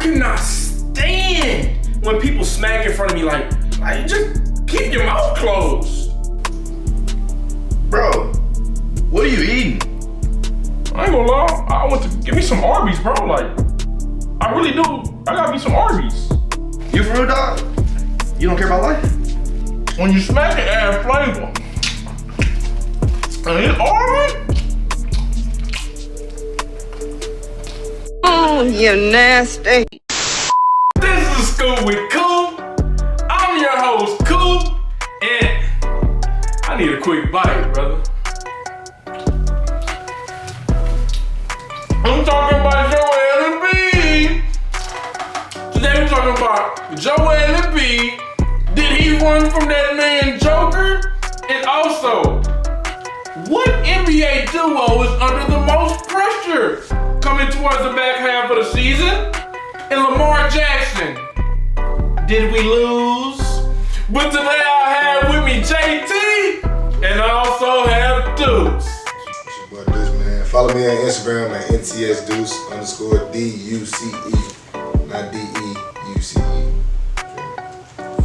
cannot stand when people smack in front of me like just keep your mouth closed. Bro, what are you eating? I ain't gonna lie, I want to give me some Arby's, bro. Like, I really do. I gotta be some Arby's. You for real, dog? You don't care about life? When you smack it, add flavor. And it's Arby's? Oh, you nasty. This is Scoop with Coop. I'm your host, Coop, and I need a quick bite, brother. I'm talking about Joel Embiid. Today we're talking about Joel Embiid. Did he run from that man Joker? And also, what NBA duo is under the most pressure coming towards the back half of the season? And Lamar Jackson. Did we lose? But today I have with me JT, and I also have Duce. It's your boy Duce, man. Follow me on Instagram at NTSDuce_DUCE, not DEUCE.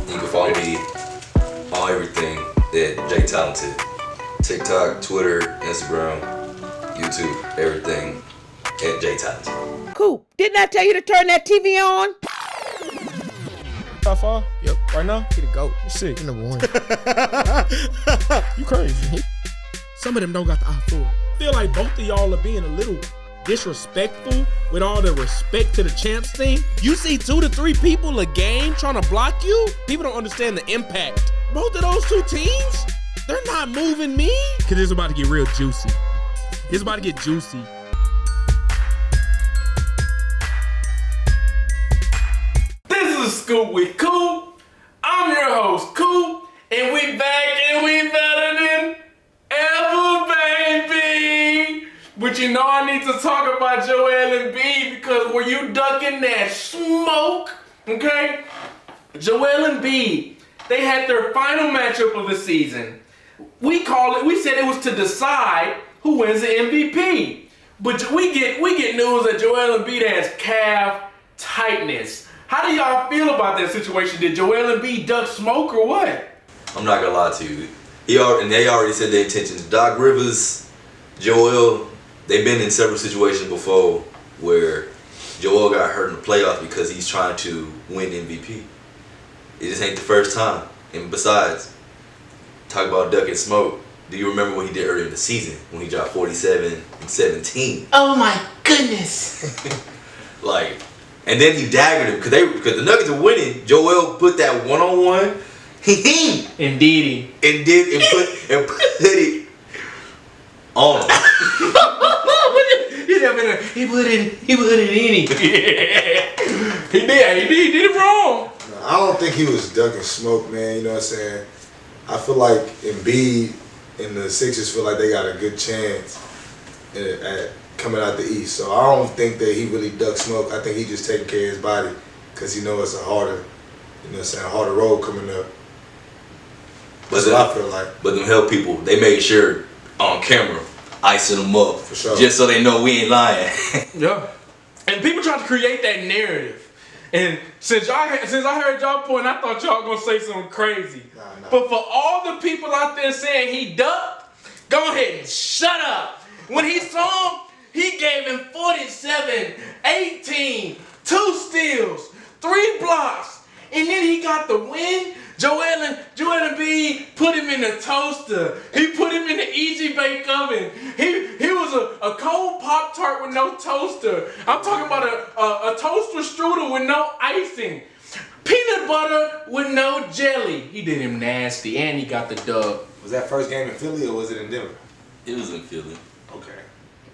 You can follow me on everything at J Talented. TikTok, Twitter, Instagram, YouTube, everything at J Talented. Coop, didn't I tell you to turn that TV on? How far? Yep. Right now? He the GOAT. Sick. He number one. You crazy. Some of them don't got the eye for it. I feel like both of y'all are being a little disrespectful with all the respect to the champs thing. You see 2 to 3 people a game trying to block you? People don't understand the impact. Both of those two teams, they're not moving me. Cause it's about to get real juicy. It's about to get juicy. This is Scoop with Coop. I'm your host, Coop, and we back and we better than ever, baby. But you know I need to talk about Joel Embiid because were you ducking that smoke? Okay? Joel Embiid, they had their final matchup of the season. We said it was to decide who wins the MVP. But we get news that Joel Embiid has calf tightness. How do y'all feel about that situation? Did Joel Embiid duck smoke or what? I'm not gonna lie to you. They already said their intentions. Doc Rivers, Joel, they've been in several situations before where Joel got hurt in the playoffs because he's trying to win MVP. It just ain't the first time. And besides, talk about ducking smoke. Do you remember what he did earlier in the season when he dropped 47 and 17? Oh my goodness. Like, and then he daggered him because the Nuggets were winning. Joel put that one-on-one. Indeedy. And put it on him. He put it in. He did it wrong. No, I don't think he was ducking smoke, man. You know what I'm saying? I feel like Embiid and the Sixers feel like they got a good chance at coming out the East. So I don't think that he really ducked smoke. I think he just taking care of his body because he knows it's a harder, harder road coming up. That's what I feel like. But them help people, they made sure on camera, icing them up. For sure. Just so they know we ain't lying. Yeah. And people try to create that narrative. And since I heard y'all point, I thought y'all gonna say something crazy. Nah. But for all the people out there saying he ducked, go ahead and shut up. When he saw him, he gave him 47, 18, 2 steals, 3 blocks, and then he got the win. Joel Embiid put him in the toaster. He put him in the easy bake oven. He was a cold Pop-Tart with no toaster. I'm talking about a toaster strudel with no icing. Peanut butter with no jelly. He did him nasty, and he got the dub. Was that first game in Philly or was it in Denver? It was in Philly. Okay.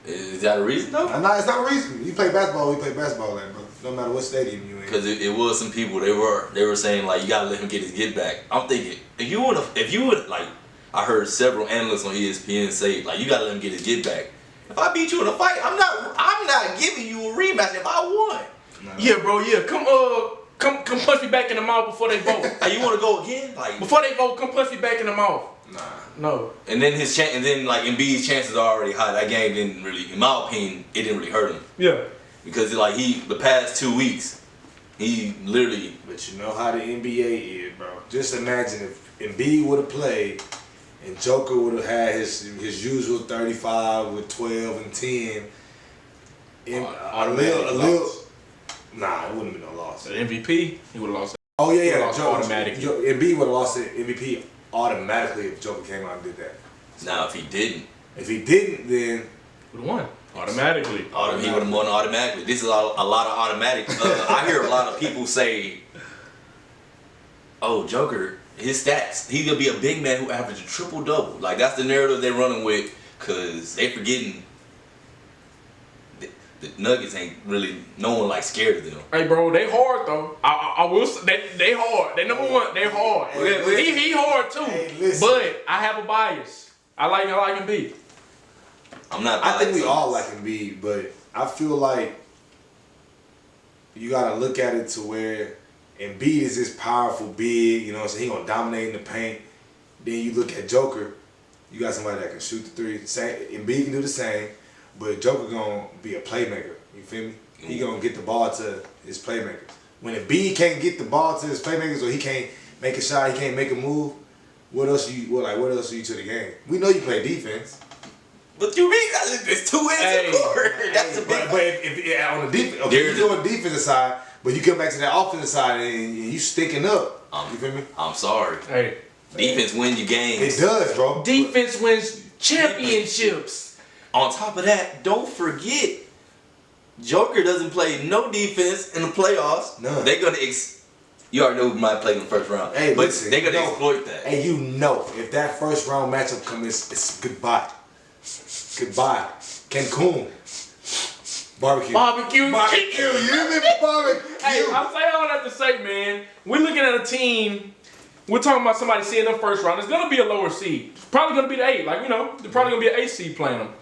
Is that a reason though? No, it's not a reason. You play basketball, we play basketball at, bro. No matter what stadium you in. Because it was some people, they were saying like, you gotta let him get his get back. I'm thinking, if you would like, I heard several analysts on ESPN say like, you gotta let him get his get back. If I beat you in a fight, I'm not giving you a rematch if I won. No. Yeah, bro. Yeah, come punch me back in the mouth before they vote. Hey, you want to go again? Like before they vote, come punch me back in the mouth. Nah. No. And then like Embiid's chances are already high. That game didn't really, in my opinion, it didn't really hurt him Yeah. because like the past 2 weeks He literally. But you know how the NBA is, bro. Just imagine if Embiid would have played and Joker would have had his usual 35 with 12 and 10. Nah, it wouldn't have been no loss. The MVP, he would have lost. Oh yeah. Automatically. Embiid would have lost the MVP automatically if Joker came out and did that. Now, if he didn't, then would have won automatically. he would have won automatically. This is a lot of automatic. I hear a lot of people say, "Oh, Joker, his stats. He's gonna be a big man who averages a triple double." Like that's the narrative they're running with, cause they forgetting the Nuggets ain't really no one like scared of them. Hey, bro, they hard though. I will say they hard. They number one. They hard. He hard too. Hey, but I have a bias. I like Embiid. I'm not. I think we all like Embiid, but I feel like you gotta look at it to where Embiid is this powerful big, you know what I'm saying? He gonna dominate in the paint. Then you look at Joker, you got somebody that can shoot the three. Embiid can do the same, but Joker gonna be a playmaker. You feel me? He gonna get the ball to his playmakers. When Embiid can't get the ball to his playmakers, or he can't make a shot, he can't make a move. What else are you to the game? We know you play defense. But you mean it's 2 ends of court. That's a big. But if on the defense, okay, you go on the defensive side, but you come back to that offensive side and you stinking up. You feel me? I'm sorry. Hey, defense wins you games. It does, bro. Defense wins championships. On top of that, don't forget, Joker doesn't play no defense in the playoffs. None. They're gonna. You already know who might play in the first round. Hey, but listen, they're gonna exploit that. And you know, if that first round matchup comes, it's goodbye. Goodbye. Cancun. Barbecue. Barbecue. You live barbecue. Hey, I'm saying all that to say, man, we're looking at a team. We're talking about somebody seeing them first round. It's gonna be a lower seed. It's probably gonna be the 8. Like, you know, they're probably gonna be an 8 seed playing them.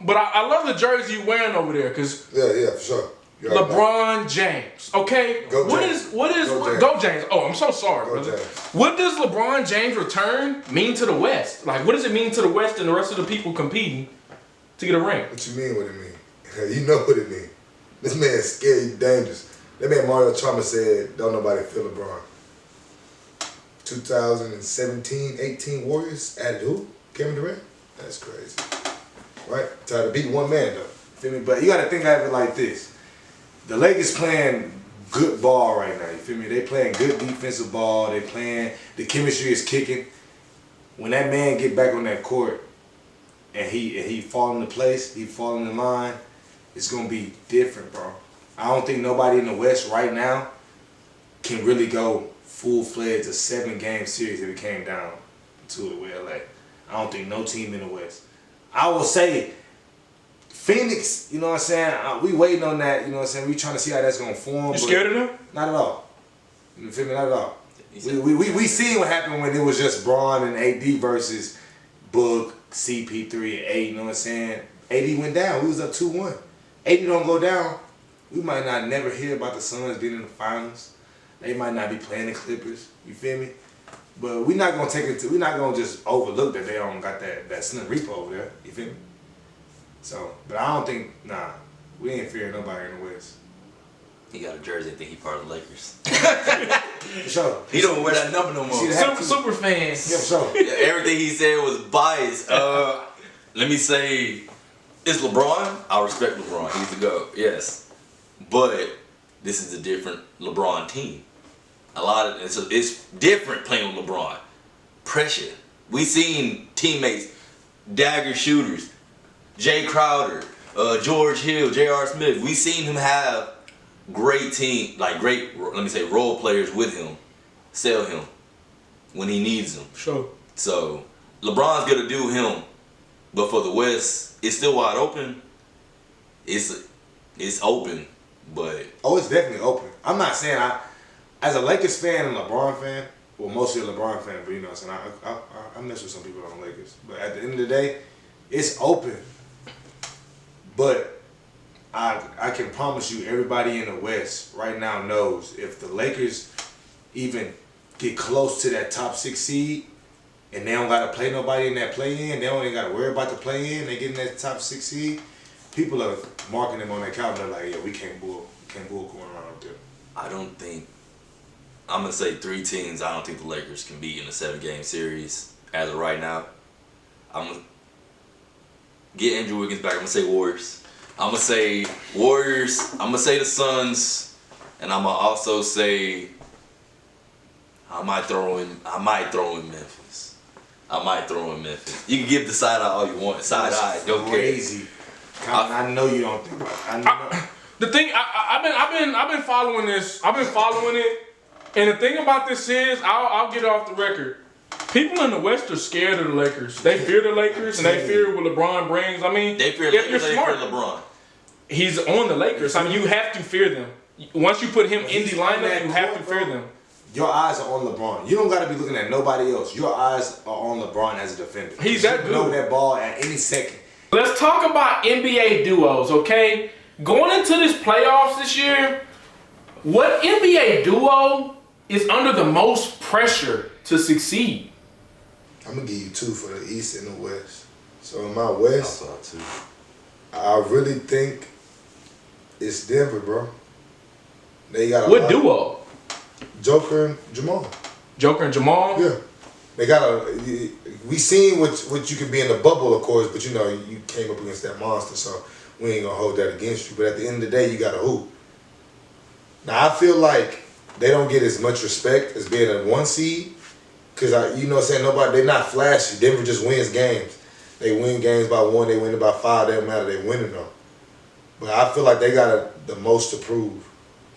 But I love the jersey you wearing over there, cause Yeah, for sure. LeBron James. Okay. What is Go James? Oh, I'm so sorry, brother. James. What does LeBron James return mean to the West? Like, what does it mean to the West and the rest of the people competing to get a ring? What you mean what it mean? You know what it mean. This man's scary, dangerous. That man Mario Chalmers said, don't nobody feel LeBron. 2017-18 Warriors added who? Kevin Durant? That's crazy. Right? Tired to beat one man though. Feel me? But you gotta think of it like this. The Lakers playing good ball right now, you feel me? They playing good defensive ball. They playing, the chemistry is kicking. When that man get back on that court and he fall into place, he fall in line, it's gonna be different, bro. I don't think nobody in the West right now can really go full-fledged a 7-game series if it came down to it with LA. I don't think no team in the West. I will say Phoenix, you know what I'm saying? We waiting on that, you know what I'm saying? We trying to see how that's going to form. You scared of them? Not at all. You feel me? Not at all. We seen what happened when it was just Braun and AD versus Book, CP3, and AD, you know what I'm saying? AD went down. We was up 2-1. AD don't go down. We might not never hear about the Suns being in the finals. They might not be playing the Clippers. You feel me? But we're not gonna we're not gonna just overlook that they don't got that slim repo over there. You feel me? So, but I don't think, we ain't fearing nobody in the West. He got a jersey. I think he part of the Lakers. For sure. He don't wear that number no more. Super fans. Yeah, for sure. Everything he said was biased. Let me say, it's LeBron. I respect LeBron. He's the GOAT. Yes, but this is a different LeBron team. It's different playing with LeBron. Pressure. We seen teammates, dagger shooters, Jay Crowder, George Hill, J.R. Smith. We seen him have great role players with him, sell him when he needs them. Sure. So LeBron's gonna do him, but for the West, it's still wide open. It's open, but it's definitely open. I'm not saying as a Lakers fan and LeBron fan, well, mostly a LeBron fan, but you know what I'm saying, I mess with some people on the Lakers. But at the end of the day, it's open. But I can promise you, everybody in the West right now knows if the Lakers even get close to that top 6 seed and they don't got to play nobody in that play-in, they don't even got to worry about the play-in, they get in that top 6 seed, people are marking them on their calendar like, yeah, we can't bull going around up there. I don't think. I'm gonna say 3 teams. I don't think the Lakers can beat in a 7-game series as of right now. I'm gonna get Andrew Wiggins back. I'm gonna say Warriors. I'm gonna say Warriors. I'm gonna say the Suns, and I'm gonna also say I might throw in Memphis. You can give the side eye all you want. Side eye, don't crazy. I know you don't think. I know. The thing I've been following this. I've been following it, and the thing about this is I'll get it off the record. People in the West are scared of the Lakers. They fear the Lakers, and they fear what LeBron brings. I mean, they fear if Lakers, you're smart, they fear LeBron. He's on the Lakers. I mean, you have to fear them. Once you put him in the lineup, you have to fear them. Your eyes are on LeBron. You don't got to be looking at nobody else. Your eyes are on LeBron as a defender. He's that good. You know that ball at any second. Let's talk about NBA duos, okay? Going into this playoffs this year, what NBA duo is under the most pressure to succeed? I'm going to give you 2 for the East and the West. So in my West, I really think it's Denver, bro. They got a what duo? Joker and Jamal. Joker and Jamal? Yeah. They got we seen what you could be in the bubble, of course, but you know, you came up against that monster, so we ain't gonna hold that against you. But at the end of the day, you got to hoop. Now, I feel like they don't get as much respect as being a 1 seed, because, you know what I'm saying, they're not flashy. Denver just wins games. They win games by 1, they win it by 5, they don't matter, they winning them. But I feel like they got the most to prove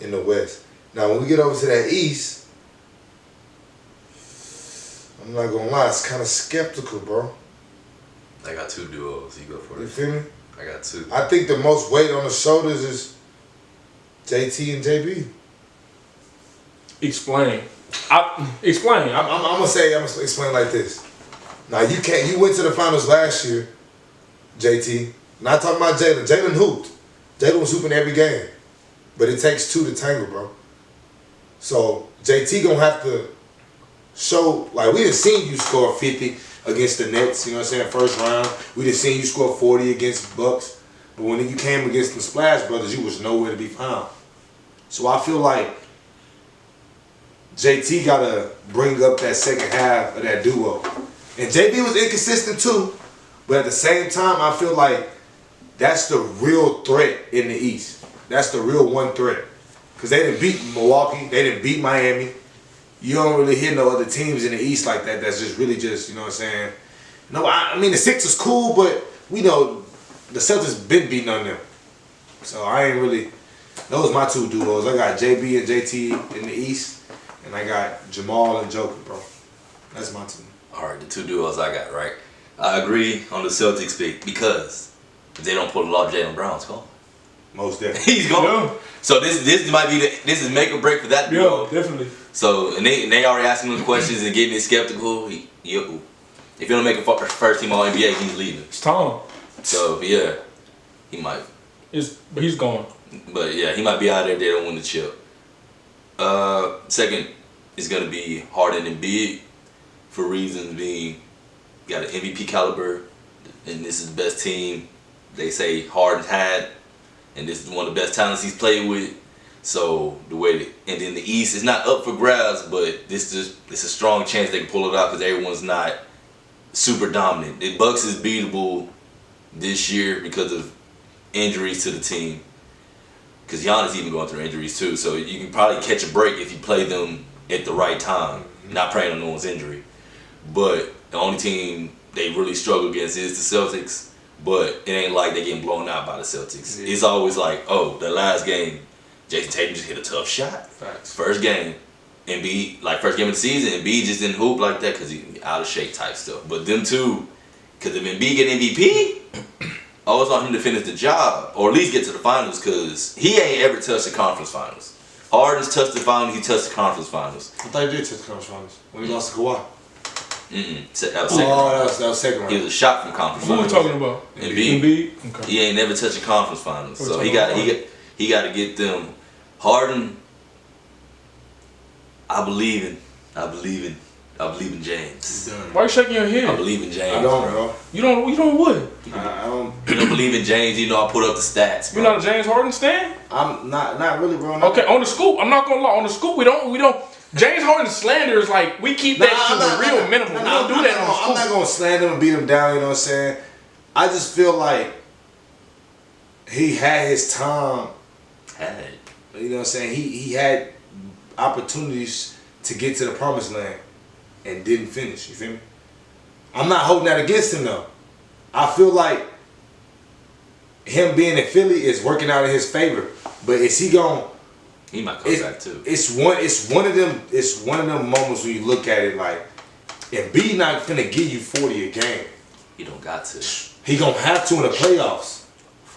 in the West. Now, when we get over to that East, I'm not gonna lie, it's kind of skeptical, bro. I got 2 duos. You go for it. You feel me? I got 2. I think the most weight on the shoulders is JT and JB. Explain. Explain. I'm gonna explain like this. Now you went to the finals last year, JT. Not talking about Jalen. Jalen hooped. Jalen was hooping every game. But it takes 2 to tangle, bro. So JT gonna have to show, like, we done seen you score 50 against the Nets, you know what I'm saying, first round. We done seen you score 40 against Bucks. But when you came against the Splash Brothers, you was nowhere to be found. So I feel like JT gotta bring up that second half of that duo. And JB was inconsistent too, but at the same time, I feel like that's the real threat in the East. That's the real one threat. Because they didn't beat Milwaukee, they didn't beat Miami. You don't really hear no other teams in the East like that that's just really just, you know what I'm saying? No, I mean, the Sixers cool, but we know the Celtics been beating on them. So I ain't really, those my 2 duos. I got JB and JT in the East, and I got Jamal and Joker, bro. That's my 2. All right, the 2 duos I got, right? I agree on the Celtics pick because if they don't pull it off, Jaylen Brown's gone. Most definitely. He's gone. Yeah. So this might be this is make or break for that duo. Yeah, definitely. So and they already asking him questions and getting it skeptical. If you don't make a first team All NBA, he's leaving. It's Tom. So yeah, he might. But he's gone. But yeah, he might be out there. They don't win the chip. Second is gonna be Harden and Embiid for reasons being got an MVP caliber, and this is the best team they say Harden had. And this is one of the best talents he's played with. So and then the East is not up for grabs, but it's a strong chance they can pull it out because everyone's not super dominant. The Bucks is beatable this year because of injuries to the team. Because Giannis even going through injuries too, so you can probably catch a break if you play them at the right time. Not praying on no one's injury. But the only team they really struggle against is the Celtics. But it ain't like they getting blown out by the Celtics. Yeah. It's always like, oh, the last game, Jason Tatum just hit a tough shot. Facts. First game, Embiid, like first game of the season, Embiid just didn't hoop like that because he out of shape type stuff. But them two, because if Embiid get MVP, I always want him to finish the job or at least get to the finals because he ain't ever touched the conference finals. Harden's touched the finals, he touched the conference finals. I thought he did touch the conference finals when he lost to Kawhi. That was second round. That was second round. He was a shot from conference Who finals. are we talking about? Embiid. Okay. He ain't never touched a conference finals, so he got to get them. Harden, I believe in I believe in James. Why you shaking your head? I believe in James. I don't, bro. You don't what? I don't. You don't believe in James, you know I put up the stats, bro. You're not a James Harden stan? I'm not really, bro. No. Okay, on the Scoop, I'm not gonna lie. On the Scoop, we don't. James Harden slander is like we keep that to the real minimum. We don't do that on the Scoop. I'm not gonna slander him and beat him down. You know what I'm saying? I just feel like he had his time. You know what I'm saying? He had opportunities to get to the promised land and didn't finish. You feel me? I'm not holding that against him though. I feel like him being in Philly is working out in his favor. But is he gonna? He might come back too. It's one of them moments when you look at it like, Embiid not finna give you 40 a game. He don't got to. He gonna have to in the playoffs.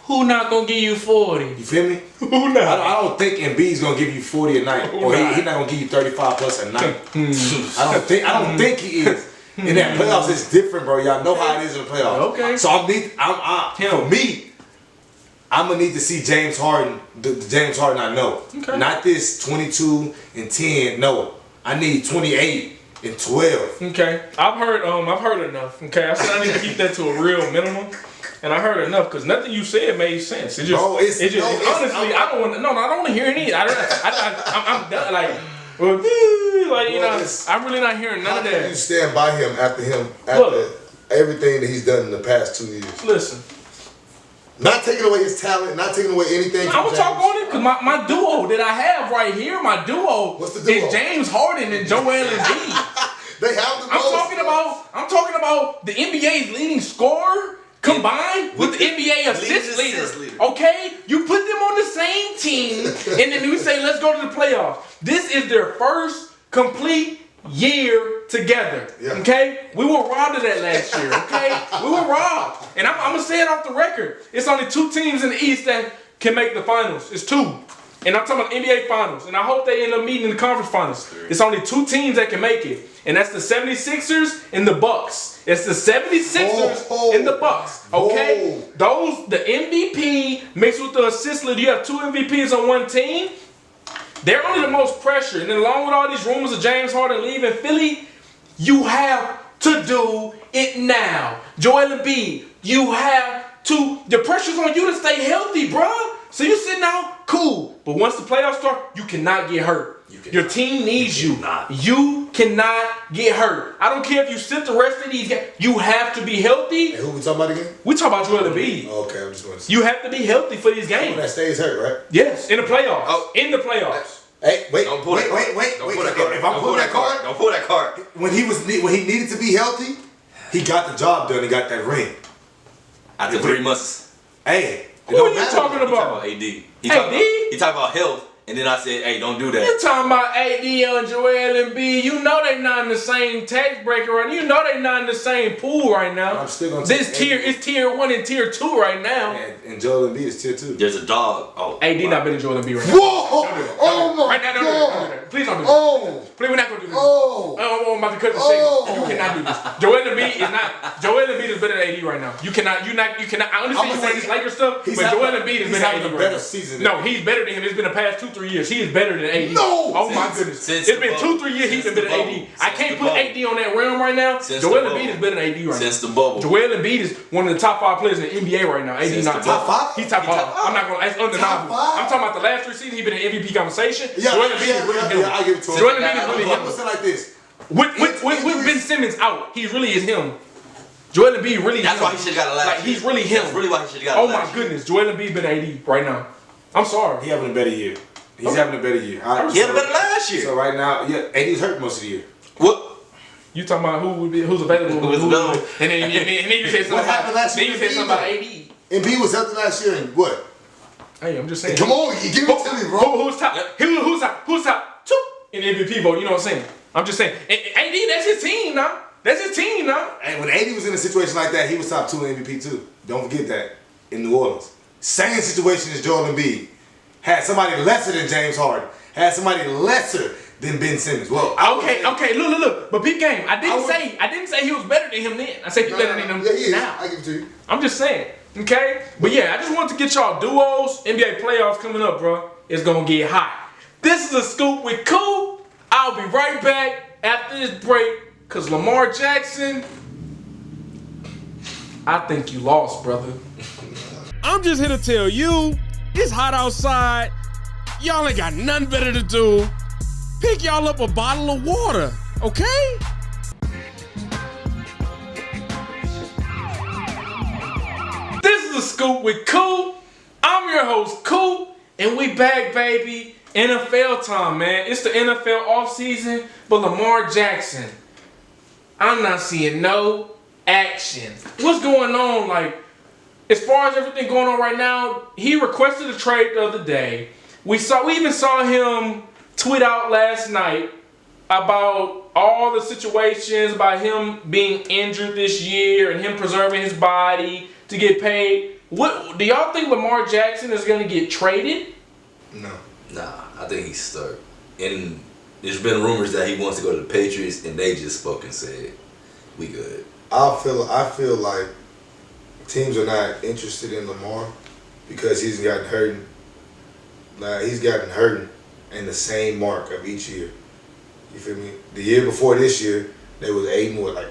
Who not gonna give you 40? You feel me? Who not? I don't think Embiid's gonna give you 40 a night, or he not gonna give you 35 plus a night. I don't think he is. In that playoffs, it's different, bro. Y'all know how it is in the playoffs. Okay. So for me, I'm gonna need to see James Harden, the James Harden I know. Okay. Not this 22 and 10. No, I need 28 and 12. Okay, I've heard enough. Okay, I said I need to keep that to a real minimum, and I heard enough because nothing you said made sense. It just, honestly, I don't want to. No, I don't want to hear any. I'm done. Like, well, like you know, I'm really not hearing none of that. How can you stand by him after everything that he's done in the past 2 years? Listen. Not taking away his talent, not taking away anything. I'm gonna talk on it because my duo that I have right here, my duo, what's the duo? is James Harden and Joel Embiid. They have the most. I'm talking about the NBA's leading scorer combined with the NBA assist leader. Okay, you put them on the same team, and then we say let's go to the playoffs. This is their first complete year together. Yeah. Okay, we were robbed of that last year. Okay, we were robbed, and I'm gonna say it off the record. It's only 2 teams in the East that can make the finals. It's 2, and I'm talking about NBA finals. And I hope they end up meeting in the conference finals. It's only 2 teams that can make it, and that's the 76ers and the Bucks. It's the 76ers and the Bucks. Okay, those the MVP mixed with the assist leader. You have 2 MVPs on one team. They're under the most pressure, and then along with all these rumors of James Harden leaving Philly, you have to do it now. Joel Embiid, you have to. The pressure's on you to stay healthy, bruh. So you sitting out, cool. But once the playoffs start, you cannot get hurt. Your team needs you. You cannot get hurt. I don't care if you sit the rest of these games. You have to be healthy. And who we talking about again? We talking about Joel Embiid. Okay, I'm just going to say. You have to be healthy for these games. That stays hurt, right? Yes, in the playoffs. In the playoffs. Hey, wait, don't pull that card. If I'm pulling that card, don't pull that card. When he needed to be healthy, he got the job done and got that ring. After 3 months. Hey, who are you talking about? AD. He talking about health. And then I said, hey, don't do that. You talking about AD and Joel Embiid. You know they not in the same tax bracket right now. You know they not in the same pool right now. I'm still going to This tier is tier 1 and tier 2 right now. And Joel Embiid is tier 2. There's a dog. Oh, AD not better than Joel Embiid right now. Whoa! Oh my right now, don't do that. Please don't do this. Oh! Please, we're not going to do this. Oh! I'm about to cut the segment. You cannot do this. Joel Embiid is better than AD right now. You cannot. I understand you saying this Lakers stuff, but Joel Embiid is better than AD right now. Season no, he's better than him. It's been the past 2-3 years. He is better than AD. No! Oh my goodness. It's been 2-3 years he's been better than AD. I can't put AD on that realm right now. Joel Embiid is better than AD right now. Since the bubble. Joel Embiid is one of the top 5 players in the NBA right now. AD not top 5? He's top 5. I'm not going to. It's undeniable. I'm talking about the last 3 seasons. He's been in MVP conversation. Joel Embiid is really him. I give it to him. Joel Embiid is really him. I'm going to say like this. With Ben Simmons out, he really is him. Joel Embiid really is him. That's why he should have got a last year. Like, he's really him. That's really why he should have got a last year. Oh my goodness. Joel Embiid been AD right now. I'm sorry. He having a better year. He's having a better year. He had a better last year. So right now, AD's hurt most of the year. What? You talking about who's available? Who's available? And then you said something happened last year? Then you said something about AD. Embiid was healthy last year and what? Hey, I'm just saying. Come on, give it to me, bro. Who's top? Who's top 2 in the MVP vote? You know what I'm saying? I'm just saying. AD, that's his team now. That's his team now. And when AD was in a situation like that, he was top 2 in MVP too. Don't forget that. In New Orleans. Same situation as Joel Embiid. Had somebody lesser than James Harden. Had somebody lesser than Ben Simmons. Well, okay. Look. But peep game. I didn't say he was better than him then. I said he's better than him now. I give it to you. I'm just saying. Okay? But yeah, I just want to get y'all duos. NBA playoffs coming up, bro. It's gonna get hot. This is a Scoop with Coop. I'll be right back after this break. Because Lamar Jackson, I think you lost, brother. I'm just here to tell you, it's hot outside. Y'all ain't got nothing better to do. Pick y'all up a bottle of water, okay? This is a Scoop with Coop. I'm your host, Coop, and we back, baby. NFL time, man. It's the NFL offseason, but Lamar Jackson, I'm not seeing no action. What's going on? Like, as far as everything going on right now, he requested a trade the other day. We even saw him tweet out last night about all the situations about him being injured this year and him preserving his body to get paid. What do y'all think Lamar Jackson is going to get traded? No. Nah, I think he's stuck. And there's been rumors that he wants to go to the Patriots, and they just spoke and said, we good. I feel like teams are not interested in Lamar because he's gotten hurt. He's gotten hurt in the same mark of each year. You feel me? The year before this year, they was 8-1. I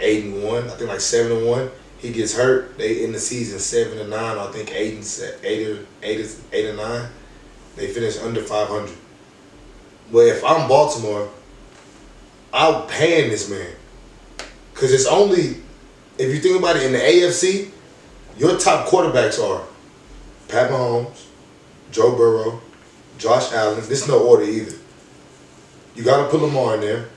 think like 7-1. He gets hurt. They end the season 7-9. I think 8-9. They finish under 500. But if I'm Baltimore, I'm paying this man. Because it's only, if you think about it, in the AFC, your top quarterbacks are Pat Mahomes, Joe Burrow, Josh Allen. This is no order either. You got to put Lamar in there.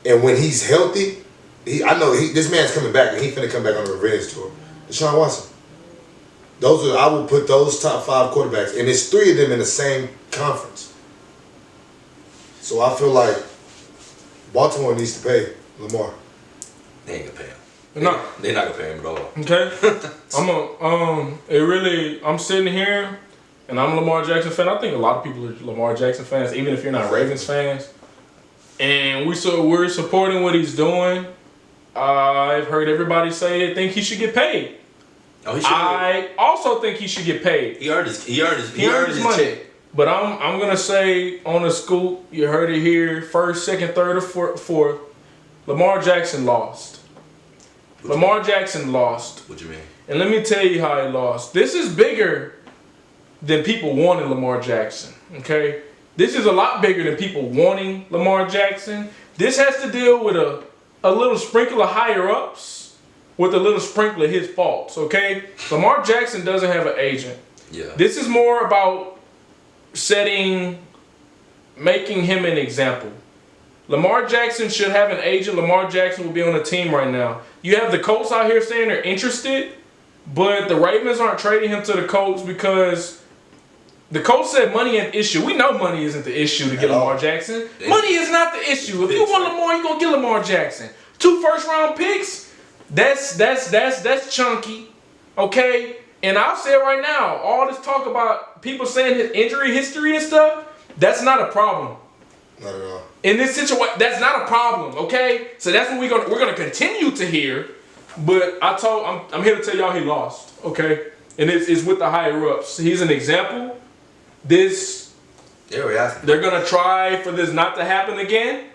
And when he's healthy, this man's coming back, and he's finna come back on a revenge tour. Deshaun Watson. I will put those top 5 quarterbacks, and there's 3 of them in the same conference. So I feel like Baltimore needs to pay Lamar. They ain't gonna pay him. No. They're not gonna pay him at all. Okay. I'm sitting here and I'm a Lamar Jackson fan. I think a lot of people are Lamar Jackson fans, even if you're not Ravens fans. And we're supporting what he's doing. I've heard everybody say they think he should get paid. Oh, he should. I also think he should get paid. He earned his money. check. But I'm gonna say on the scoop, you heard it here, first, second, third, or fourth. Lamar Jackson lost. Jackson lost. What you mean? And let me tell you how he lost. This is bigger than people wanting Lamar Jackson, okay? This is a lot bigger than people wanting Lamar Jackson. This has to deal with a little sprinkle of higher-ups with a little sprinkle of his faults, okay? Lamar Jackson doesn't have an agent. Yeah. This is more about making him an example. Lamar Jackson should have an agent. Lamar Jackson will be on a team right now. You have the Colts out here saying they're interested, but the Ravens aren't trading him to the Colts because the Colts said money ain't the issue. We know money isn't the issue to get Lamar Jackson. Money is not the issue. If you want Lamar, you're going to get Lamar Jackson. 2 first-round picks, that's chunky, okay? And I'll say it right now, all this talk about people saying his injury history and stuff, that's not a problem. Not at all. In this situation, that's not a problem, okay? So that's what we're gonna continue to hear. But I'm here to tell y'all he lost, okay? And it's with the higher ups. He's an example. They're gonna try for this not to happen again.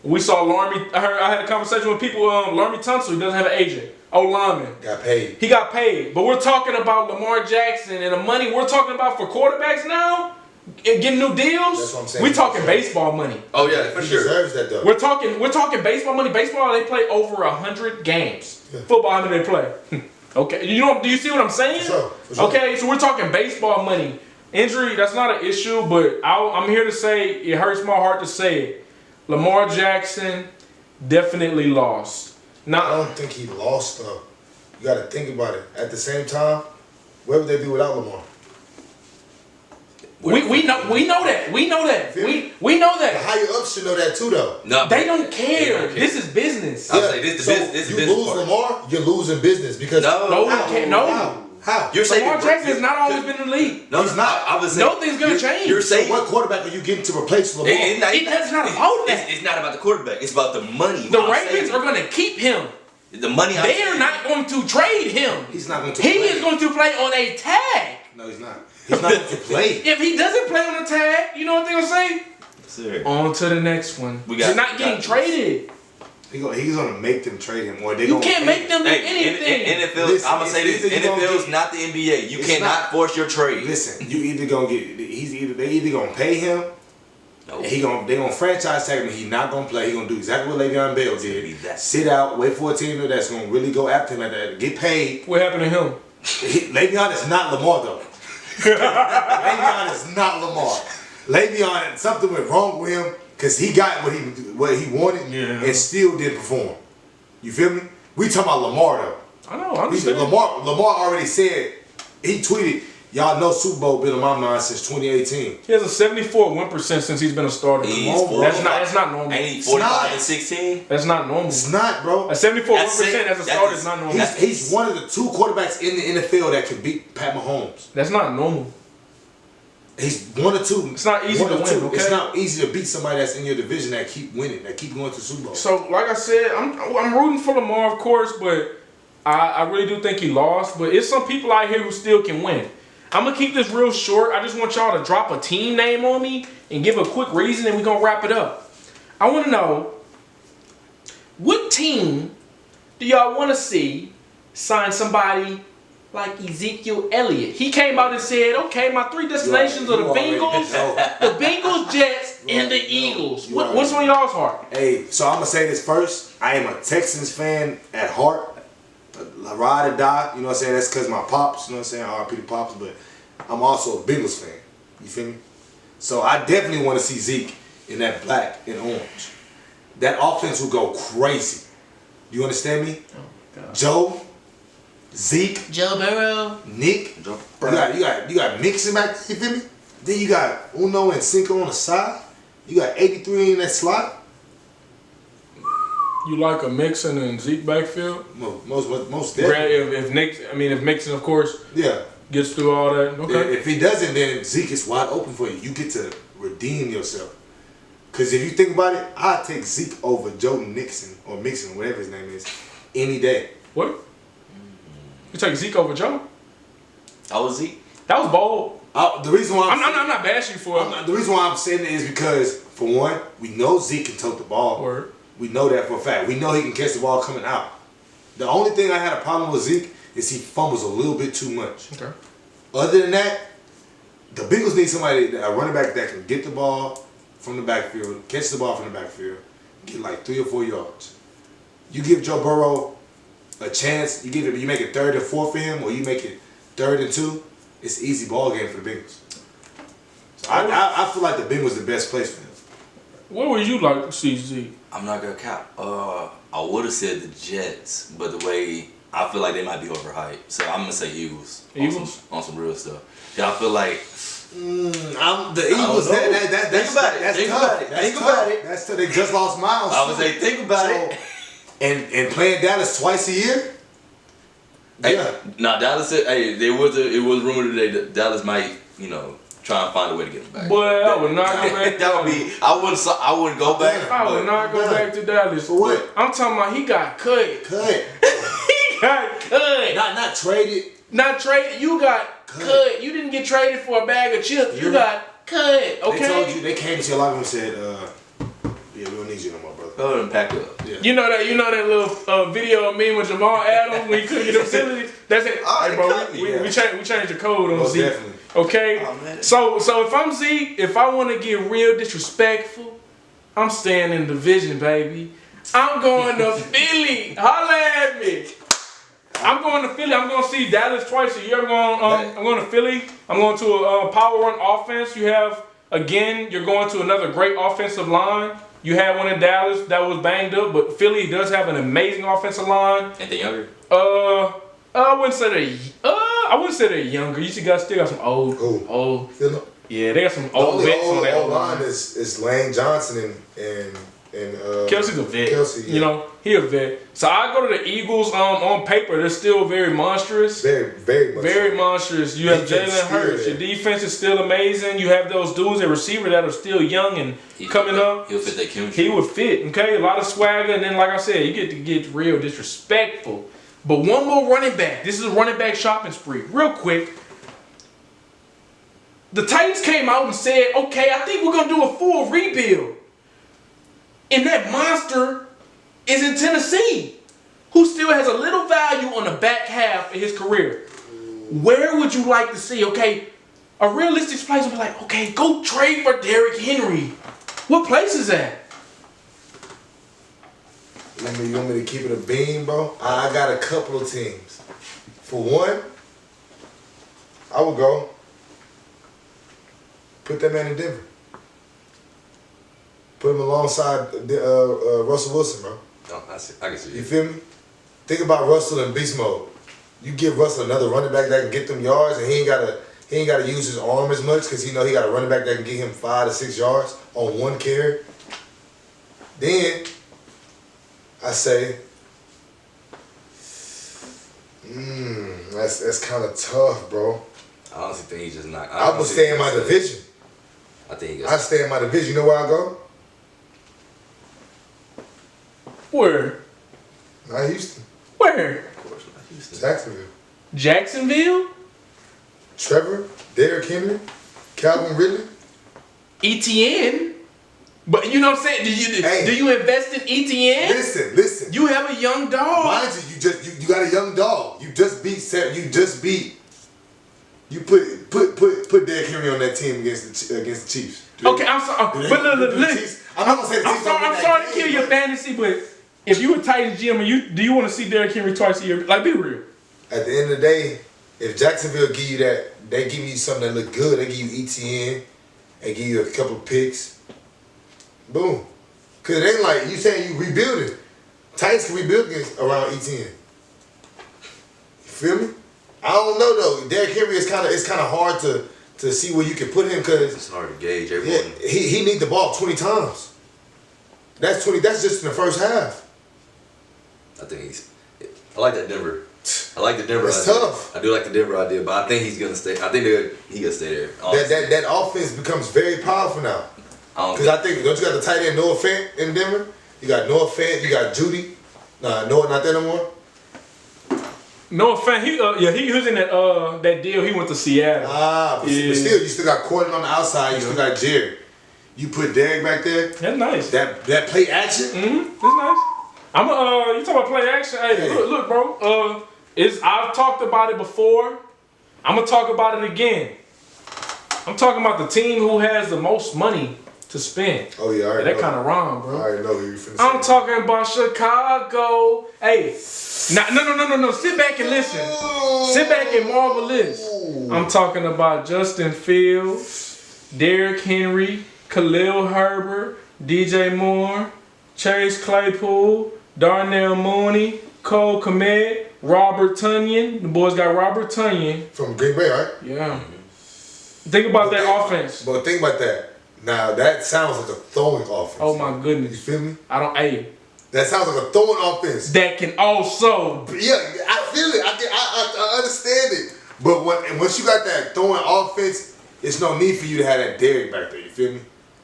We saw I had a conversation with people. Larmy Tunsil, he doesn't have an agent. Lineman. Got paid. He got paid. But we're talking about Lamar Jackson and the money we're talking about for quarterbacks now. And getting new deals. That's what I'm saying. We talking baseball money. Oh yeah, for He sure. deserves that though. We're talking baseball money. Baseball, they play over 100 games. Yeah. Football, how many they play? Okay, do you see what I'm saying? For sure. Okay, so we're talking baseball money. Injury, that's not an issue, but I'm here to say it hurts my heart to say it. Lamar Jackson definitely lost. I don't think he lost though. You got to think about it. At the same time, where would they be without Lamar? We know that. We know that. We know The that. higher ups should know that too, though. No, They don't care. This is business. I'll say this is you the business lose part. Lamar, you're losing business because No, we can't. No. How? You're saying Lamar Jackson has not always been in the league. No, He's not. I was saying, Nothing's gonna change. You're So saying what quarterback are you getting to replace Lamar? That's not about that. It's not about the quarterback. It's about the money. The Ravens are going to keep him. The money. They are not going to trade him. He's not going to He play. is going to play on a tag. No, he's not. He's not going to play. If he doesn't play on a tag, you know what they're going to say? Sir. On to the next one. We You're not getting traded. He's gonna make them trade him, or they You gonna can't make them do anything. NFL, Listen, I'm gonna say this: it's either gonna NFL is get- not the NBA. You It's cannot not. force your trade. Listen, you either gonna get they either gonna pay him. No. And they gonna franchise tag him. And he not gonna play. He gonna do exactly what Le'Veon Bell be did. that. Sit out, wait for a team that's gonna really go after him at that, get paid. What happened to him? Le'Veon is not Lamar though. Le'Veon is not Lamar. Le'Veon, something went wrong with him because he got what he wanted and still didn't perform. You feel me? We talking about Lamar though. I know. I understand. Lamar already said, he tweeted, y'all know Super Bowl been on my mind since 2018. He has a 74 1% since he's been a starter. That's not normal. Ain't he 45 and 16? That's not normal. It's not, bro. A 74 1% it. as a starter is not normal. He's one of the 2 quarterbacks in the NFL that can beat Pat Mahomes. That's not normal. He's 1 or 2. It's not easy to win, okay? It's not easy to beat somebody that's in your division that keep winning, that keep going to Super Bowl. So, like I said, I'm rooting for Lamar, of course, but I really do think he lost. But it's some people out here who still can win. I'm going to keep this real short. I just want y'all to drop a team name on me and give a quick reason, and we're going to wrap it up. I want to know, what team do y'all want to see sign somebody like Ezekiel Elliott? He came out and said, okay, my 3 destinations are the Bengals, Jets, and the Eagles. What's on y'all's heart? Hey, so I'm going to say this first. I am a Texans fan at heart. A ride or die, you know what I'm saying? That's because my pops, you know what I'm saying? RP to pops, but I'm also a Bengals fan. You feel me? So I definitely want to see Zeke in that black and orange. That offense will go crazy. You understand me? Oh, God. Joe, Zeke, Joe Burrow, Nick. You got Mixon back there, you feel me? Then you got Uno and Cinco on the side. You got 83 in that slot. You like a Mixon and Zeke backfield? Most definitely. If Mixon, of course, Yeah. gets through all that. Okay. If he doesn't, then Zeke is wide open for you. You get to redeem yourself. Because if you think about it, I'd take Zeke over Joe Mixon, whatever his name is, any day. What? You take Zeke over Joe? I was Zeke. That was bold. The reason why I'm not bashing you for it. the reason why I'm saying it is because, for one, we know Zeke can tote the ball. Word. We know that for a fact. We know he can catch the ball coming out. The only thing I had a problem with Zeke is he fumbles a little bit too much. Okay. Other than that, the Bengals need somebody, a running back that can get the ball from the backfield, catch the ball from the backfield, get like 3 or 4 yards. You give Joe Burrow a chance, you make it 3rd and 4 for him, or you make it 3rd and 2, it's an easy ball game for the Bengals. So I feel like the Bengals the best place for him. What would you like to see, Zeke? I'm not gonna cap. I would have said the Jets, but the way I feel like they might be overhyped, so I'm gonna say Eagles. Eagles? On some real stuff. Yeah, I feel like The Eagles. Think about it. Think about it. That's till they just lost Miles. I would say think about it. And playing Dallas twice a year. Hey, Yeah. now Dallas said, it was rumored today that Dallas might, try and find a way to get him back. Boy, I would not go back. That would be. I wouldn't go back. I would not go back to Dallas. For what? I'm talking about he got cut. Cut. He got cut. Not traded. Not traded. You got cut. You didn't get traded for a bag of chips. You got cut. Okay. They told you, they came to a lot of them and said, yeah, we don't need you no more, brother. Go ahead and pack up. Yeah. You know that little video of me with Jamal Adams when he couldn't get the facility? That's it. Alright, Hey, bro, cut me. we changed the code on Most Zeke. definitely. Okay? Oh, man. So if I'm Zeke, if I want to get real disrespectful, I'm staying in the division, baby. I'm going to Philly. Holla at me. I'm going to Philly. I'm going to see Dallas twice a year. I'm going to Philly. I'm going to a power run offense. You're going to another great offensive line. You had one in Dallas that was banged up, but Philly does have an amazing offensive line. Anything younger? I wouldn't say they're younger. You still got some old. Philly. Yeah, they got some old vets on that line is Lane Johnson and Kelsey's a vet. Kelsey, yeah. He a vet. So I go to the Eagles. On paper, they're still very monstrous. Very, very much. Very monstrous. You have Defense Jalen Hurts. still Your defense is still amazing. You have those dudes at receiver that are still young and coming up. He'll fit that chemistry. He would fit. Okay, a lot of swagger, and then like I said, you get to get real disrespectful. But one more running back. This is a running back shopping spree. Real quick. The Titans came out and said, okay, I think we're going to do a full rebuild. And that monster is in Tennessee, who still has a little value on the back half of his career. Where would you like to see, okay, a realistic place would be like, okay, go trade for Derrick Henry. What place is that? You want me to keep it a beam, bro? I got a couple of teams. For one, I would go put that man in Denver. Put him alongside Russell Wilson, bro. No, I can see You feel me? Think about Russell in beast mode. You give Russell another running back that can get them yards, and he ain't gotta use his arm as much because he got a running back that can get him 5 to 6 yards on one carry. Then I say, that's kind of tough, bro. I honestly think he's just not. I would stay in my division. I think I stay in my division. You know where I go? Where? Not Houston. Where? Of course not Houston. Jacksonville. Jacksonville? Trevor, Derrick Henry, Calvin Ridley. ETN? But you know what I'm saying? Do you invest in ETN? Listen. You have a young dog. Mind you got a young dog. You put Derrick Henry on that team against the Chiefs. Okay, I'm sorry. But look. I'm not gonna say the Chiefs. I'm sorry to kill your fantasy, but if you were Titans GM, do you want to see Derrick Henry twice a year? Like, be real. At the end of the day, if Jacksonville give you that, they give you something that look good. They give you ETN. They give you a couple of picks. Boom. Cause it ain't like you saying you rebuilding. Titans can rebuild around ETN. You feel me? I don't know though. Derrick Henry is kind of hard to see where you can put him because it's hard to gauge everyone. Yeah, he need the ball 20 times. That's 20. That's just in the first half. I like that Denver. I like the Denver It's idea. tough. I do like the Denver idea, but I think he's gonna stay. I think he gonna stay there. Honestly. That offense becomes very powerful now. Because I think, don't you got the tight end Noah Fant in Denver? You got Noah Fant, you got Judy. Nah, Noah not there no more. Noah Fant, he was in that deal. He went to Seattle. But still, you still got Corden on the outside. You still got Jared. You put Derrick back there. That's nice. That play action. That's nice. You talking about play action? Hey, look, bro. I've talked about it before. I'm gonna talk about it again. I'm talking about the team who has the most money to spend. Oh yeah, I already that know. kind of wrong, bro. I already know who you're finna say. I'm talking about Chicago. Hey, no. Sit back and listen. Sit back and marvel this. I'm talking about Justin Fields, Derrick Henry, Khalil Herbert, DJ Moore, Chase Claypool, Darnell Mooney, Cole Kmet, Robert Tonyan. The boys got Robert Tonyan. From Green Bay, right? Yeah. Think about that offense. But think about that. Now, that sounds like a throwing offense. Oh, my goodness. You feel me? That sounds like a throwing offense. That can also... Yeah, I feel it. I understand it. But once you got that throwing offense, it's no need for you to have that Derrick back there. You feel me?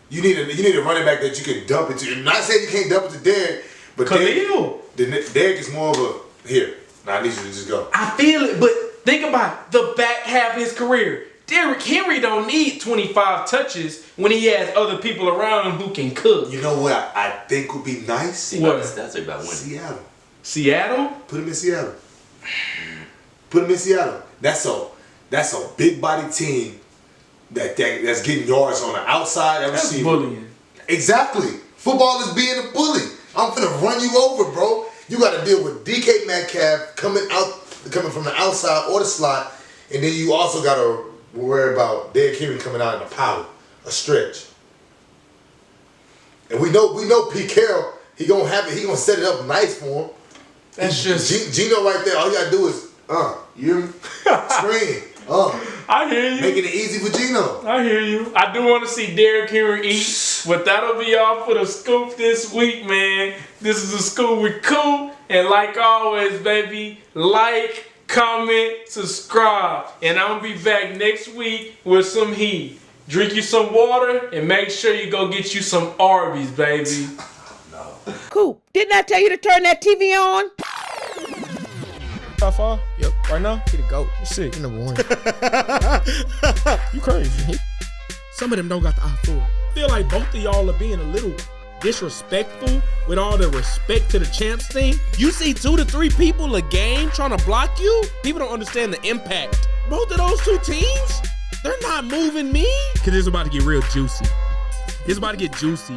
You need a running back that you can dump it to. I'm not saying you can't dump it to Derrick, but Derrick is more of a, here, now I need you to just go. I feel it, but think about the back half of his career. Derrick Henry don't need 25 touches when he has other people around him who can cook. You know what I think would be nice? What? That's about winning. Seattle. Seattle? Put him in Seattle. Put him in Seattle. That's a big body team that's getting yards on the outside and That's receiver. bullying. Exactly. Football is being a bully. I'm finna run you over, bro. You got to deal with DK Metcalf coming from the outside or the slot, and then you also got to worry about Derrick Henry coming out in a power, a stretch. And we know Pete Carroll, he gonna have it. He gonna set it up nice for him. That's just Gino right there. All you gotta do is you hear me? Screen. I hear you. Making it easy for Gino. I hear you. I do want to see Derrick Henry eat, but that'll be all for the scoop this week, man. This is the Scoop with Coop, and like always, baby, like, comment, subscribe, and I'm gonna be back next week with some heat. Drink you some water and make sure you go get you some Arby's, baby. Coop, didn't I tell you to turn that TV on? How far? Yep. Right now? He the GOAT. You sick. He number one. You crazy. Some of them don't got the eye for it. I feel like both of y'all are being a little disrespectful with all the respect to the champs thing. You see 2 to 3 people a game trying to block you. People don't understand the impact. Both of those two teams, they're not moving me. Cause it's about to get real juicy. It's about to get juicy.